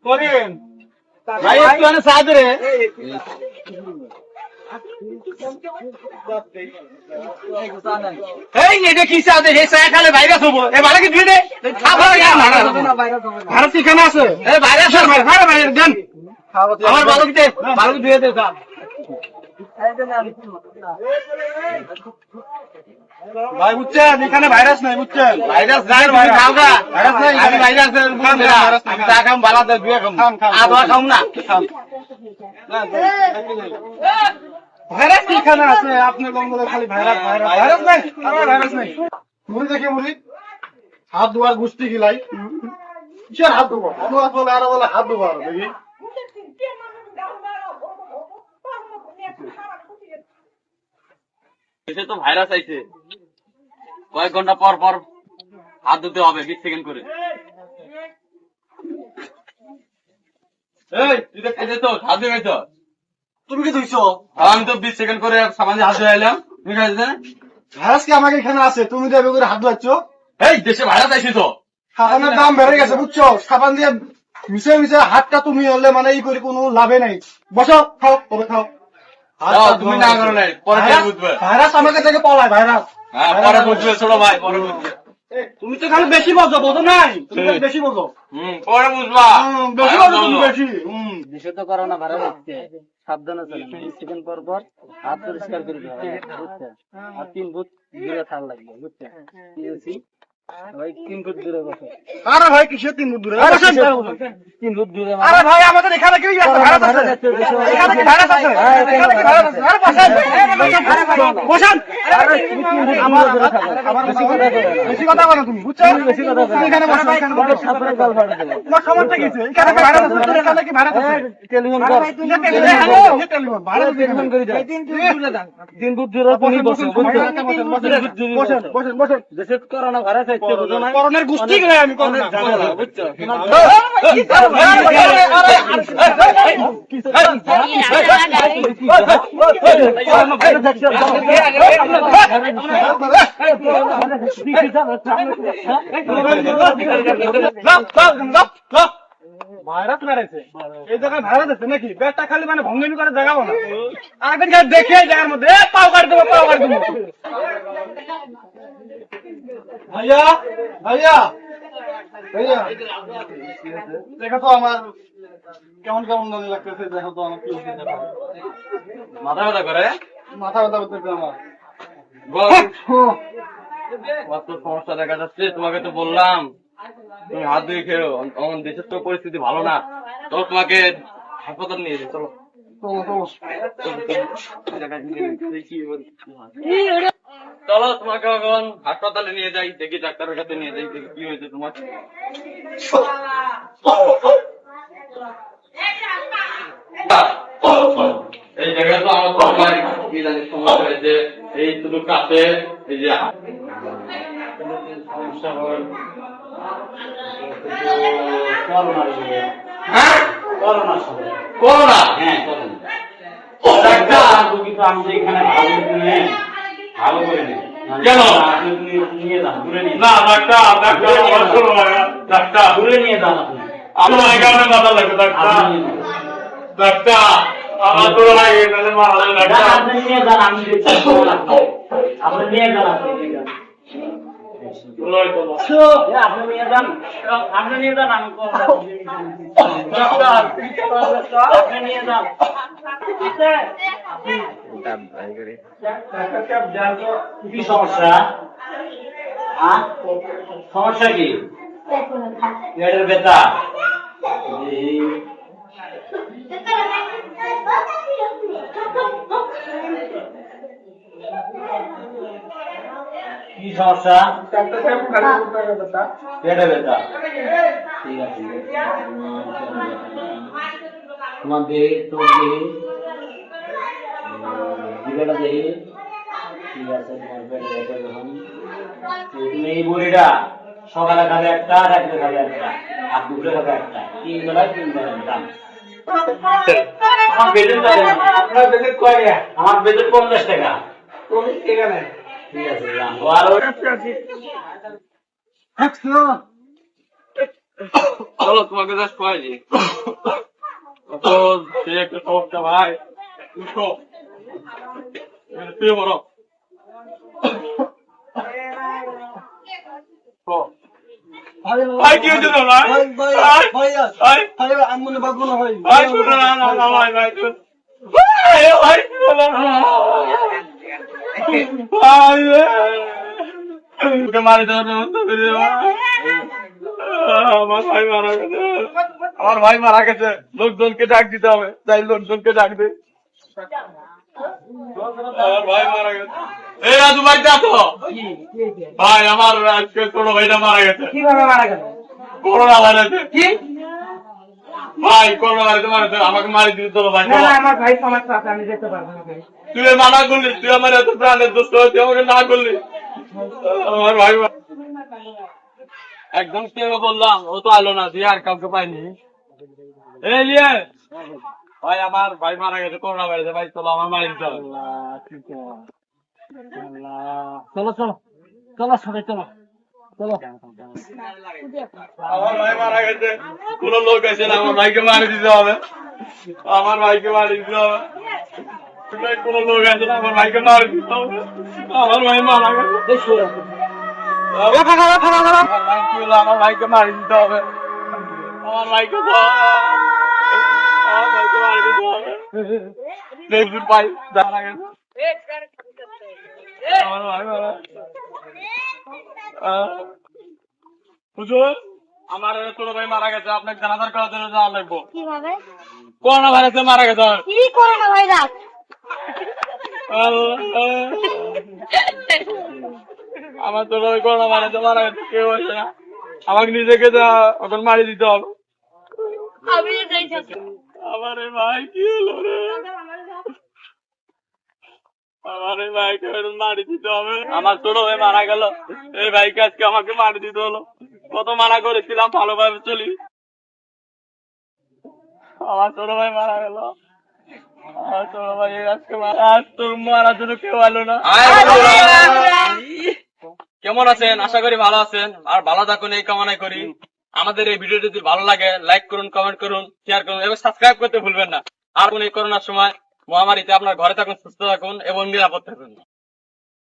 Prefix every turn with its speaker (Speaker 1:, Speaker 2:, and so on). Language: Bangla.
Speaker 1: করেন ভাই একটু আনে সাহায্য রে এই এটা কি সাহায্য হে সায়া খালে ভাইরাস হবো এ ভালো কি দিয়ে দে খাবার গান না ভারত এখানে আছে এ ভাইরাস আর ভাইরাস ভাইরাস গান আমার ভালো কি দে ভালো কি দিয়ে দে যা ভাই বুঝছেন এখানে ভাইরাস নাই বুঝছেন ভাইরাস নাই ভাই খাওগা ভাইরাস নাই আমি ভাইরাসের আমি চা খাম বালা দে দুয়ে খাম আদা খাম না ভাইরাস এখানে আছে আপনার বঙ্গলে খালি ভাইরাস ভাইরাস ভাইরাস নাই আমার ভাইরাস নাই মুড়ি দেখে মুড়ি হাত ধোয়ার গুষ্টি গিলাই কিসের হাত ধোবো অনুবাদ বলে আর বলে হাত ধোবো দেখি
Speaker 2: দেশে তো ভাইরাস আইছে কয়েক ঘন্টা পর পর হাত ধুতে হবে 20 সেকেন্ড করে এই তুই দেখতে তো হাত ধুয়ে গেছ
Speaker 1: তুমি কি ধুইছো
Speaker 2: আমি তো 20 সেকেন্ড করে সামান্য হাত ধুয়ে এলাম তুমি খাইছ
Speaker 1: ভাইরাস কি আমাকে এখানে আছে তুমি তো এভাবে করে হাত ধোয়াচ্ছ
Speaker 2: এই দেশে ভাইরাস আইছে তো
Speaker 1: সাবানের দাম বেড়ে গেছে বুঝছো সাবান দিয়ে মিশে মিশে হাতটা তুমি হলে মানে এই করে কোনো লাভে নাই বসো খাও তবে খাও
Speaker 2: তুমি না করো নাই পরে বুঝবে
Speaker 1: ভাইরাস আমাকে থেকে পলায় ভাইরাস
Speaker 2: হ্যাঁ পরে বুঝবে ছোট ভাই পরে বুঝবে
Speaker 1: তুমি তো খালি বেশি বোঝো বোঝো নাই তুমি খালি বেশি বোঝো
Speaker 2: পরে বুঝবা
Speaker 1: বেশি বোঝো তুমি বেশি
Speaker 3: দেশে তো করোনা ভাইরাস হচ্ছে সাবধানে চলেন 20 সেকেন্ড পর পর হাত পরিষ্কার করে দিতে হবে বুঝছেন আর 3 ফুট দূরে থাকা লাগবে বুঝছেন পিএসসি ভাই 3 ফুট দূরে বসো
Speaker 1: আরে ভাই কিসের 3 ফুট দূরে
Speaker 3: 3 ফুট দূরে
Speaker 1: আরে ভাই আমাদের এখানে কি ভাইরাস আছে এখানে কি ভাইরাস আছে এখানে কি ভাইরাস আছে আরে বসেন আরে তুমি 3 ফুট আমার বেশি কথা বলো তুমি বুঝছো
Speaker 3: বেশি কথা বলো
Speaker 1: তুমি এখানে বসো এখানে বসো
Speaker 3: সাপরে গাল ফাটা দেবে
Speaker 1: তোমার সমস্যা কি এখানে কি ভাইরাস আছে এখানে কি ভাইরাস আছে
Speaker 3: টেলিফোন কর
Speaker 1: টেলিফোন ভাইরাস
Speaker 3: টেলিফোন করে দাও 3 ফুট দূরে দাও 3 ফুট দূরে তুমি বসো
Speaker 1: বসেন বসেন বসেন
Speaker 3: দেশে করোনা ভাইরাস হচ্ছে বুঝো না
Speaker 1: করোনার গুষ্টি গলে আমি করোনা
Speaker 3: জানো বুঝছো
Speaker 1: ভাইরাস মেরেছে এই জায়গায় ভাইরাস আছে নাকি পেটটা খালি মানে ভঙ্গিনি করে জায়গাবো না আরেকদিন খালি দেখে জায়গার মধ্যে পাও কাটি দেবো পাও কাটি দেবো ভাইয়া ভাইয়া ভাইয়া দেখো তো আমার কেমন কেমন মনে লাগতেছে দেখো তো আমার কি
Speaker 2: মাথা ব্যথা করে
Speaker 1: মাথা ব্যথা করতেছে আমার
Speaker 2: কত সমস্যা দেখা যাচ্ছে তোমাকে তো বললাম তুমি হাত ধুয়ে খেও আমার দেশের তো পরিস্থিতি ভালো না তো তোমাকে হাসপাতাল নিয়ে যাই চলো চলো তোমাকে এখন হাসপাতালে নিয়ে যাই দেখি ডাক্তারের কাছে নিয়ে যাই দেখি কি হয়েছে তোমার এই জায়গায় তো আমার তোমার কি জানি সমস্যা হয়েছে এই শুধু কাছে এই যে সমস্যা হয় হ্যাঁ করোনা হ্যাঁ
Speaker 3: আমি যে এখানে ভালো করে নেই
Speaker 2: কেন
Speaker 3: নিয়ে যান দূরে নিয়ে
Speaker 2: না ডাক্তার
Speaker 3: দূরে নিয়ে যান আপনি
Speaker 2: আমার এখানে মাথা লাগবে ডাক্তার আমার তো লাগে তাহলে মারা যাবে ডাক্তার
Speaker 3: আপনি নিয়ে যান আমি আপনি নিয়ে যান আপনি আপনি নিয়ে যান আমি আপনি নিয়ে যান কি সমস্যা সমস্যা কি পেটের ব্যথা কি সমস্যা পেটে ব্যথা ঠিক আছে তোমার দেহে তো জিভেটা দেহে ঠিক আছে তোমার পেটে ব্যথা যখন তুমি এই বড়িটা সকালে খাবে একটা রাত্রে খাবে একটা আর দুপুরে খাবে একটা 3 বেলায় 3 বেলায় দাম আমার বেতন আপনার বেতন কয় টাকা আমার বেতন 50 টাকা 50 টাকা নেই ঠিক আছে দাম আর
Speaker 2: চলো তোমাকে জাস্ট কয়ে দিই তো সে একটা সমস্যা ভাই উঠো শুয়ে পড়ো ভাই কি হয়েছে ভাই
Speaker 3: আমি মনে ভাববো না ভাই
Speaker 2: ভাই শুনো না না ভাই ভাই ভাই তোকে মারি দেওয়ার ব্যবস্থা করে আমার ভাই মারা গেছে আমার ভাই মারা গেছে লোকজনকে ডাক দিতে হবে তাই লোকজনকে ডাক দে আমার ভাই মারা গেছে এই রাজু ভাই দেখো ভাই আমার আজকে ছোট ভাইটা মারা গেছে
Speaker 1: কিভাবে মারা গেল?
Speaker 2: করোনা ভাইরাসে
Speaker 1: কি?
Speaker 2: ভাই করোনা ভাইরাসে মারা আমাকে মারি দিতে চলো ভাই
Speaker 1: না না, আমার ভাই সমস্যা আছে, আমি যেতে পারবো না ভাই।
Speaker 2: তুই মানা করলি তুই আমার এত প্রাণের দোস্ত তুই আমাকে না করলি আমার ভাই একদম কে বললাম ও তো আলো না দিয়ে আর কাউকে পাইনি এই লিয়ে ভাই আমার ভাই মারা গেছে করোনা ভাইরাসে ভাই চলো আমার মারি দিতে হবে
Speaker 3: চলো চলো চলো সবাই চলো চলো
Speaker 2: আমার ভাই মারা গেছে কোন লোক আছে না আমার ভাইকে মারি দিতে হবে আমার ভাইকে মারি দিতে হবে কোন লোক আছে না আমার ভাইকে মারি দিতে হবে আমার ভাই মারা গেছে আমার ভাইকে মারি দিতে হবে আমার ভাইকে আমার ভাইকে মারি দিতে হবে ভাই মারা গেছে আমার ভাই মারা হুজুর আমার ছোট ভাই মারা গেছে আপনাকে জানাজার করার জন্য যাওয়া লাগবো
Speaker 4: কিভাবে?
Speaker 2: করোনা ভাইরাসে মারা গেছে
Speaker 4: কি করোনা ভাইরাস?
Speaker 2: আমার ছোট ভাই করোনা ভাইরাসে মারা গেছে কেউ আসে না আমাকে নিজেকে যা এখন মারি দিতে হবে
Speaker 4: আমি যাইতেছি।
Speaker 2: আমার এই ভাই কি হলো রে আমার এই ভাইকে মারি দিতে হবে আমার ছোট ভাই মারা গেল এই ভাইকে আজকে আমাকে মারি দিতে হলো কত মানা করেছিলাম ভালোভাবে চলি আমার ছোট ভাই মারা গেল আমার ছোট ভাই আজকে আজ তোর মারার জন্য কেউ এলো না কেমন আছেন আশা করি ভালো আছেন আর ভালো থাকুন এই কামনাই করি আমাদের এই ভিডিওটি যদি ভালো লাগে লাইক করুন কমেন্ট করুন শেয়ার করুন এবং সাবস্ক্রাইব করতে ভুলবেন না আর কোন এই করোনার সময় মহামারীতে আপনার ঘরে থাকুন সুস্থ থাকুন এবং নিরাপদ থাকুন